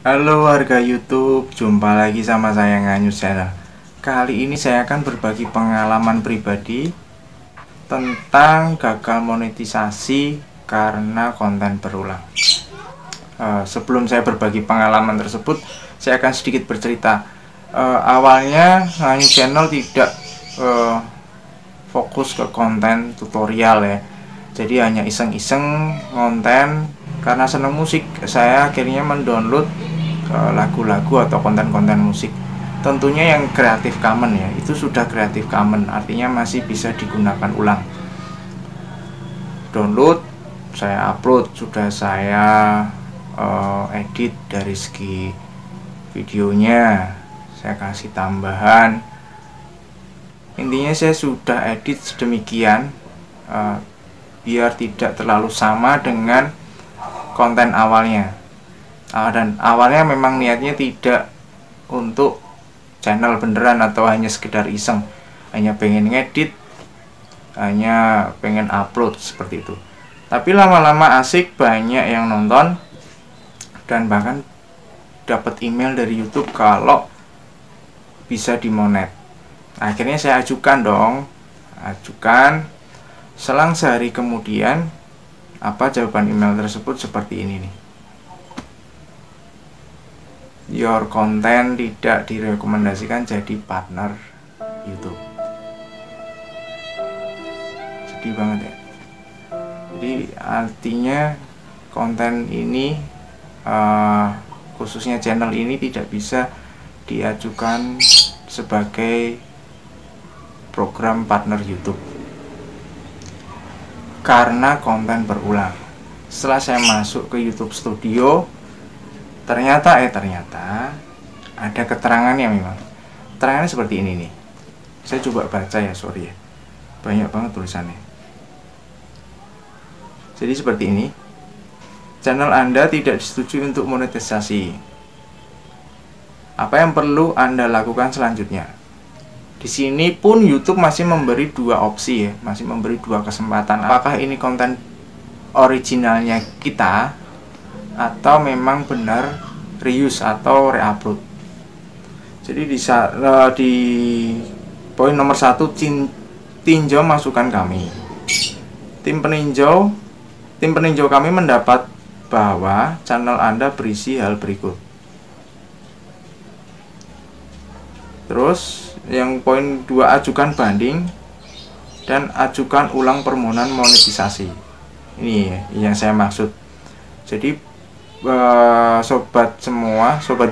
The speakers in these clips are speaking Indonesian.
Halo warga YouTube, jumpa lagi sama saya Nganyus Channel. Kali ini saya akan berbagi pengalaman pribadi tentang gagal monetisasi karena konten berulang. Sebelum saya berbagi pengalaman tersebut, saya akan sedikit bercerita. Awalnya Nganyus Channel tidak fokus ke konten tutorial ya. Jadi hanya iseng-iseng konten karena senang musik. Saya akhirnya mendownload lagu-lagu atau konten-konten musik, tentunya yang Creative Commons ya. Itu sudah Creative Commons, artinya masih bisa digunakan ulang. Download, saya upload, sudah saya edit dari segi videonya, saya kasih tambahan. Intinya saya sudah edit sedemikian biar tidak terlalu sama dengan konten awalnya. Dan awalnya memang niatnya tidak untuk channel beneran atau hanya sekedar iseng, hanya pengen ngedit, hanya pengen upload seperti itu. Tapi lama-lama asik, banyak yang nonton, dan bahkan dapat email dari YouTube kalau bisa dimonet. Akhirnya saya ajukan. Selang sehari kemudian, jawaban email tersebut seperti ini nih: your content tidak direkomendasikan jadi partner YouTube. Sedih banget ya. Jadi artinya konten ini, khususnya channel ini, tidak bisa diajukan sebagai program partner YouTube karena konten berulang. Setelah saya masuk ke YouTube Studio, ternyata ada keterangannya. Memang keterangannya seperti ini nih. Saya coba baca ya, sorry ya, banyak banget tulisannya. Jadi seperti ini: channel Anda tidak disetujui untuk monetisasi. Apa yang perlu Anda lakukan selanjutnya? Di sini pun YouTube masih memberi dua opsi ya, masih memberi dua kesempatan. Apakah ini konten originalnya kita atau memang benar reuse atau reupload. Jadi di poin nomor 1, tinjau masukan kami. Tim peninjau kami mendapat bahwa channel Anda berisi hal berikut. Terus yang poin 2, ajukan banding dan ajukan ulang permohonan monetisasi. Ini yang saya maksud. Jadi sobat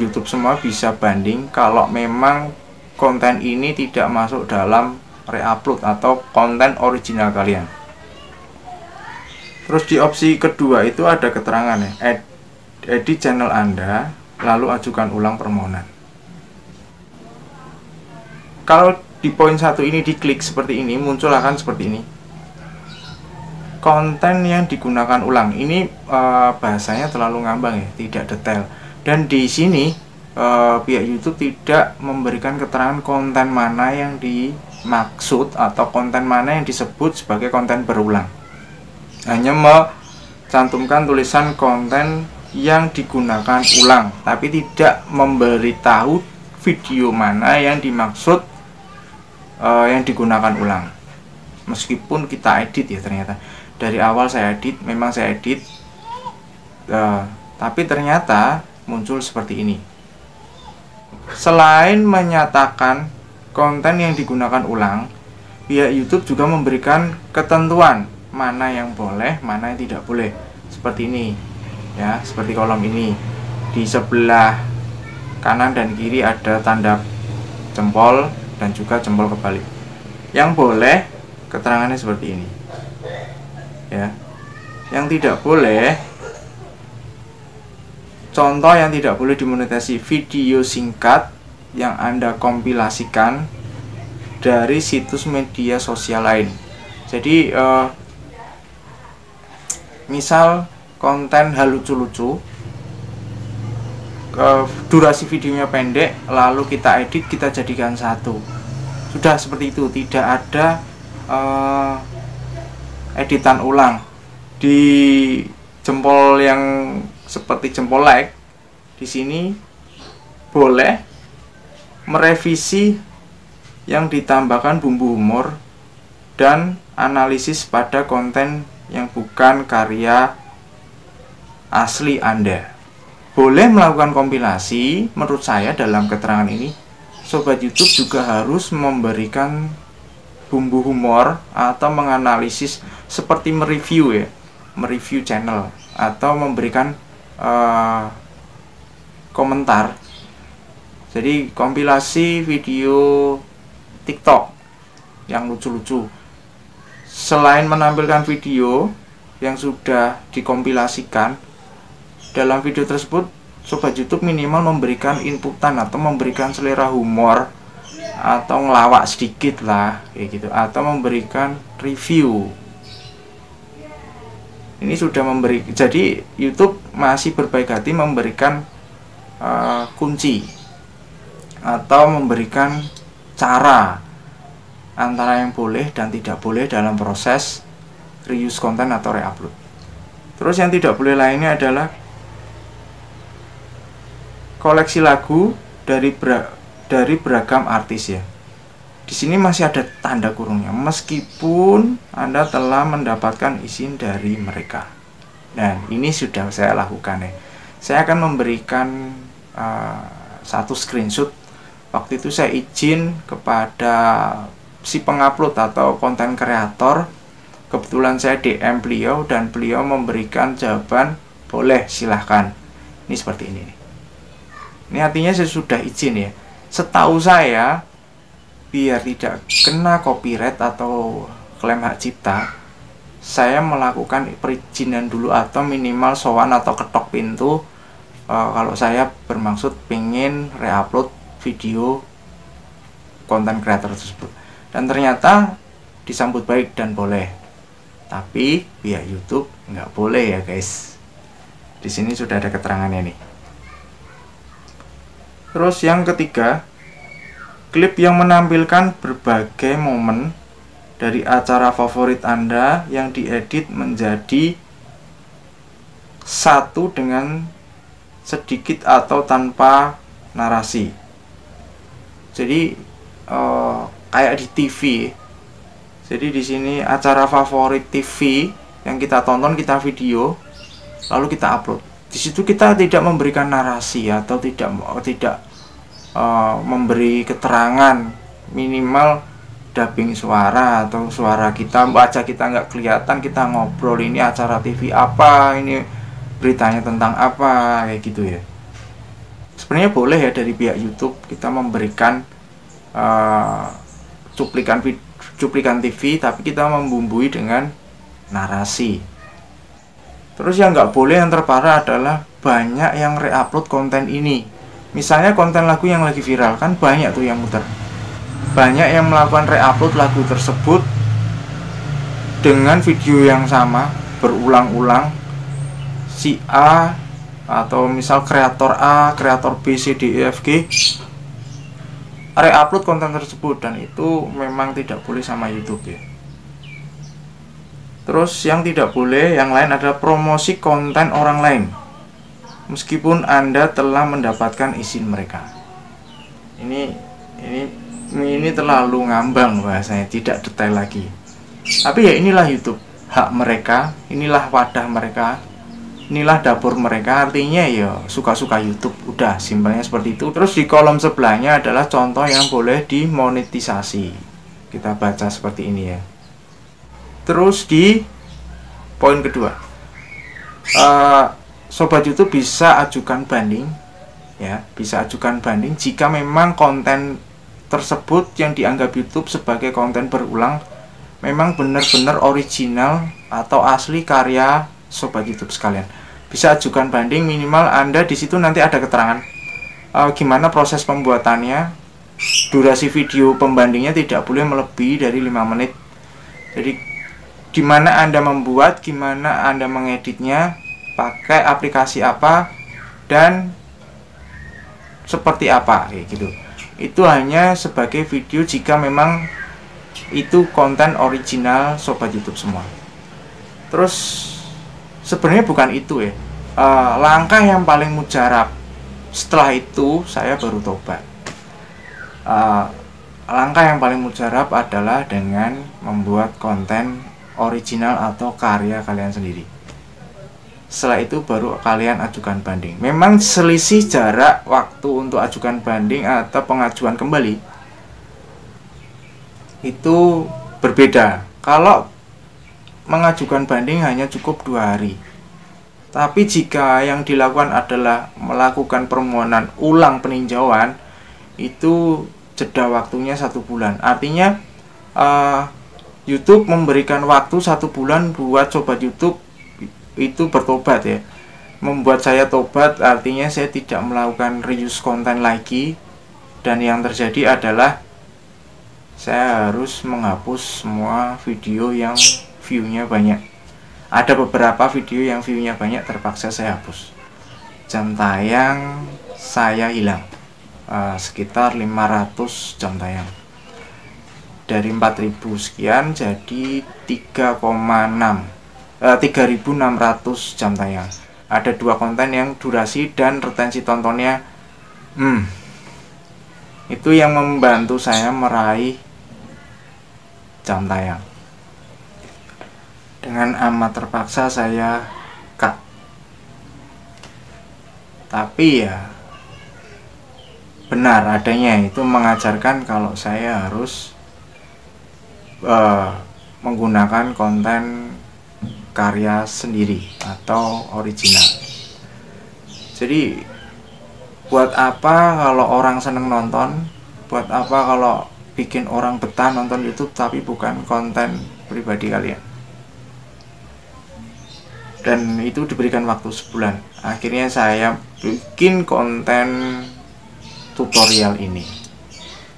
YouTube semua bisa banding kalau memang konten ini tidak masuk dalam reupload atau konten original kalian. Terus di opsi kedua itu ada keterangan ya, edit channel Anda lalu ajukan ulang permohonan. Kalau di poin 1 ini diklik seperti ini, muncul akan seperti ini: konten yang digunakan ulang. Ini bahasanya terlalu ngambang ya, tidak detail. Dan di sini pihak YouTube tidak memberikan keterangan konten mana yang dimaksud atau konten mana yang disebut sebagai konten berulang. Hanya mencantumkan tulisan konten yang digunakan ulang, tapi tidak memberitahu video mana yang dimaksud yang digunakan ulang. Meskipun kita edit ya, ternyata dari awal saya edit, tapi ternyata muncul seperti ini. Selain menyatakan konten yang digunakan ulang, pihak YouTube juga memberikan ketentuan mana yang boleh, mana yang tidak boleh. Seperti ini ya, seperti kolom ini. Di sebelah kanan dan kiri ada tanda jempol dan juga jempol kebalik. Yang boleh, keterangannya seperti ini ya. Yang tidak boleh, contoh yang tidak boleh dimonetasi: video singkat yang Anda kompilasikan dari situs media sosial lain. Jadi misal konten hal lucu-lucu, durasi videonya pendek, lalu kita edit, kita jadikan satu. Sudah seperti itu, tidak ada editan ulang. Di jempol yang seperti jempol like, di sini boleh merevisi yang ditambahkan bumbu humor dan analisis pada konten yang bukan karya asli Anda. Boleh melakukan kompilasi. Menurut saya dalam keterangan ini, Sobat YouTube juga harus memberikan bumbu humor atau menganalisis seperti mereview ya, mereview channel atau memberikan komentar. Jadi kompilasi video TikTok yang lucu-lucu. Selain menampilkan video yang sudah dikompilasikan, dalam video tersebut Sobat YouTube minimal memberikan inputan atau memberikan selera humor atau ngelawak sedikit lah kayak gitu, atau memberikan review. Ini sudah memberi, jadi YouTube masih berbaik hati memberikan kunci atau memberikan cara antara yang boleh dan tidak boleh dalam proses reuse konten atau reupload. Terus yang tidak boleh lainnya adalah koleksi lagu dari beragam artis ya. Di sini masih ada tanda kurungnya, meskipun Anda telah mendapatkan izin dari mereka. Dan ini sudah saya lakukan ya. Saya akan memberikan satu screenshot. Waktu itu saya izin kepada si pengupload atau konten kreator. Kebetulan saya DM beliau dan beliau memberikan jawaban boleh, silahkan. Ini seperti ini. Ini artinya saya sudah izin ya. Setahu saya, biar tidak kena copyright atau klaim hak cipta, saya melakukan perizinan dulu atau minimal sowan atau ketok pintu kalau saya bermaksud pengen reupload video konten kreator tersebut. Dan ternyata disambut baik dan boleh. Tapi pihak YouTube nggak boleh ya guys. Di sini sudah ada keterangannya nih. Terus yang ketiga, klip yang menampilkan berbagai momen dari acara favorit Anda yang diedit menjadi satu dengan sedikit atau tanpa narasi. Jadi kayak di TV. Jadi di sini acara favorit TV yang kita tonton, kita video, lalu kita upload. Di situ kita tidak memberikan narasi atau tidak memberi keterangan, minimal dubbing suara atau suara kita, wajah kita nggak kelihatan, kita ngobrol ini acara TV apa, ini beritanya tentang apa, kayak gitu ya. Sebenarnya boleh ya dari pihak YouTube kita memberikan cuplikan TV, tapi kita membumbui dengan narasi. Terus yang nggak boleh, yang terparah adalah banyak yang reupload konten ini. Misalnya konten lagu yang lagi viral, kan banyak tuh yang muter. Banyak yang melakukan reupload lagu tersebut dengan video yang sama berulang-ulang. Si A atau misal kreator A, kreator B, C, D, E, F, G reupload konten tersebut, dan itu memang tidak boleh sama YouTube ya. Terus yang tidak boleh yang lain adalah promosi konten orang lain meskipun Anda telah mendapatkan izin mereka. Ini terlalu ngambang bahasanya, tidak detail lagi. Tapi ya inilah YouTube, hak mereka, inilah wadah mereka, inilah dapur mereka. Artinya ya suka-suka YouTube, udah simpelnya seperti itu. Terus di kolom sebelahnya adalah contoh yang boleh dimonetisasi. Kita baca seperti ini ya. Terus di poin kedua, Sobat YouTube bisa ajukan banding ya, bisa ajukan banding jika memang konten tersebut yang dianggap YouTube sebagai konten berulang memang benar-benar original atau asli karya Sobat YouTube sekalian. Bisa ajukan banding, minimal Anda di situ nanti ada keterangan gimana proses pembuatannya. Durasi video pembandingnya tidak boleh melebihi dari 5 menit. Jadi gimana Anda membuat, gimana Anda mengeditnya, pakai aplikasi apa, dan seperti apa kayak gitu. Itu hanya sebagai video jika memang itu konten original Sobat YouTube semua. Terus sebenarnya bukan itu ya, langkah yang paling mujarab Setelah itu saya baru tobat. Langkah yang paling mujarab adalah dengan membuat konten original atau karya kalian sendiri. Setelah itu baru kalian ajukan banding. Memang selisih jarak waktu untuk ajukan banding atau pengajuan kembali itu berbeda. Kalau mengajukan banding hanya cukup 2 hari. Tapi jika yang dilakukan adalah melakukan permohonan ulang peninjauan, itu jeda waktunya 1 bulan. Artinya YouTube memberikan waktu 1 bulan buat sobat YouTube itu bertobat ya. Membuat saya tobat artinya saya tidak melakukan reuse konten lagi. Dan yang terjadi adalah saya harus menghapus semua video yang view-nya banyak. Ada beberapa video yang view-nya banyak terpaksa saya hapus. Jam tayang saya hilang, sekitar 500 jam tayang. Dari 4000 sekian jadi 3600 jam tayang. Ada 2 konten yang durasi dan retensi tontonnya itu yang membantu saya meraih jam tayang. Dengan amat terpaksa saya cut. Tapi ya benar adanya itu mengajarkan kalau saya harus menggunakan konten karya sendiri atau original. Jadi buat apa kalau orang seneng nonton, buat apa kalau bikin orang betah nonton YouTube tapi bukan konten pribadi kalian. Dan itu diberikan waktu sebulan. Akhirnya saya bikin konten tutorial ini.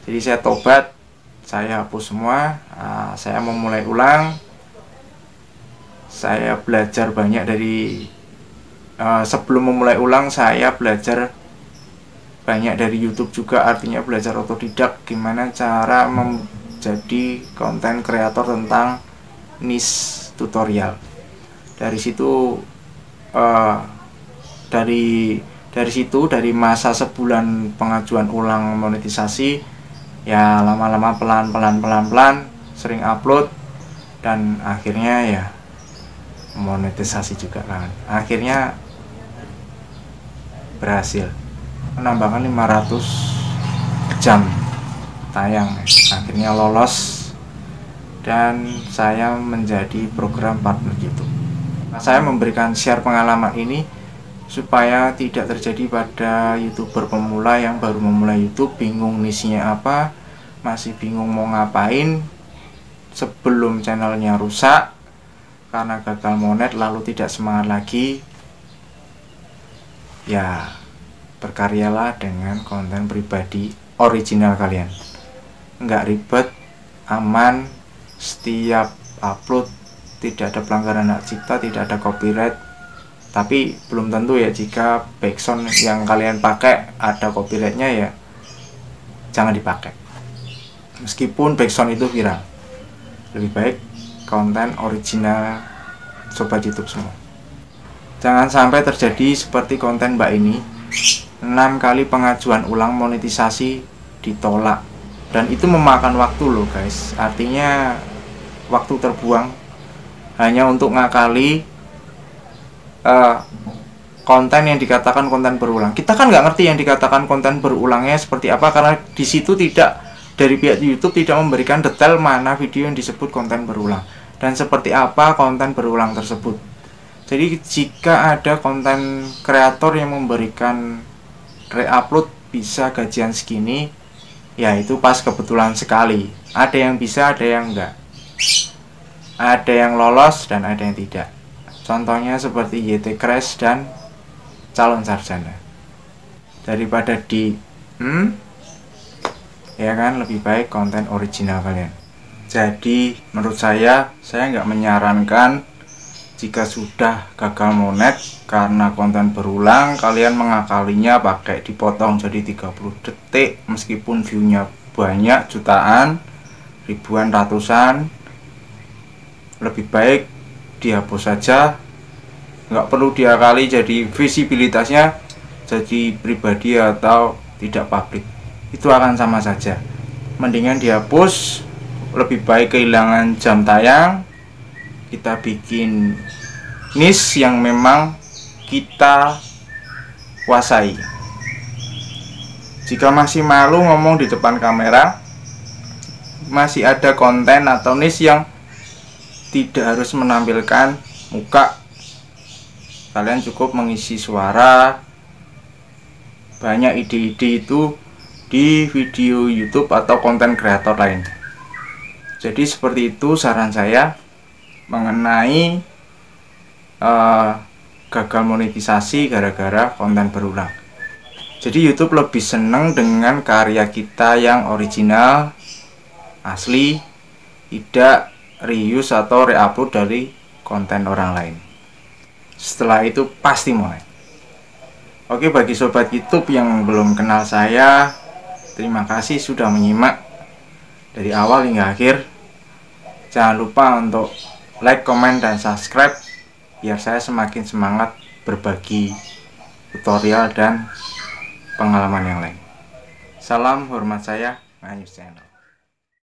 Jadi saya tobat, saya hapus semua, saya memulai ulang. Saya belajar banyak dari sebelum memulai ulang saya belajar banyak dari YouTube juga, artinya belajar otodidak gimana cara menjadi konten kreator tentang niche tutorial. Dari situ dari masa sebulan pengajuan ulang monetisasi ya lama-lama pelan sering upload dan akhirnya ya monetisasi juga kan. Akhirnya berhasil menambahkan 500 jam tayang. Akhirnya lolos dan saya menjadi program partner YouTube. Saya memberikan share pengalaman ini supaya tidak terjadi pada YouTuber pemula yang baru memulai YouTube, bingung niche-nya apa, masih bingung mau ngapain sebelum channelnya rusak karena gagal monet lalu tidak semangat lagi. Ya, berkaryalah dengan konten pribadi original kalian. Nggak ribet, aman, setiap upload tidak ada pelanggaran hak cipta, tidak ada copyright. Tapi belum tentu ya, jika backsound yang kalian pakai ada copyrightnya ya jangan dipakai. Meskipun backsound itu viral, lebih baik konten original sobat YouTube semua. Jangan sampai terjadi seperti konten Mbak ini, 6 kali pengajuan ulang monetisasi ditolak. Dan itu memakan waktu loh guys. Artinya waktu terbuang hanya untuk ngakali konten yang dikatakan konten berulang. Kita kan nggak ngerti yang dikatakan konten berulangnya seperti apa, karena di situ tidak, dari pihak YouTube tidak memberikan detail mana video yang disebut konten berulang dan seperti apa konten berulang tersebut. Jadi jika ada konten kreator yang memberikan re-upload bisa gajian segini, ya itu pas kebetulan sekali. Ada yang bisa, ada yang enggak. Ada yang lolos dan ada yang tidak. Contohnya seperti YT Crash dan calon sarjana. Daripada ya kan, lebih baik konten original kalian. Jadi menurut saya nggak menyarankan jika sudah gagal monet karena konten berulang, kalian mengakalinya pakai dipotong jadi 30 detik meskipun view-nya banyak, jutaan, ribuan, ratusan. Lebih baik dihapus saja, nggak perlu diakali, jadi visibilitasnya jadi pribadi atau tidak publik, itu akan sama saja. Mendingan dihapus, lebih baik kehilangan jam tayang. Kita bikin niche yang memang kita kuasai. Jika masih malu ngomong di depan kamera, masih ada konten atau niche yang tidak harus menampilkan muka, kalian cukup mengisi suara. Banyak ide-ide itu di video YouTube atau konten kreator lain. Jadi seperti itu saran saya mengenai gagal monetisasi gara-gara konten berulang. Jadi YouTube lebih seneng dengan karya kita yang original, asli, tidak reuse atau reupload dari konten orang lain. Setelah itu pasti mulai. Oke, bagi sobat YouTube yang belum kenal saya, terima kasih sudah menyimak dari awal hingga akhir. Jangan lupa untuk like, komen, dan subscribe biar saya semakin semangat berbagi tutorial dan pengalaman yang lain. Salam hormat saya, Ngayus Channel.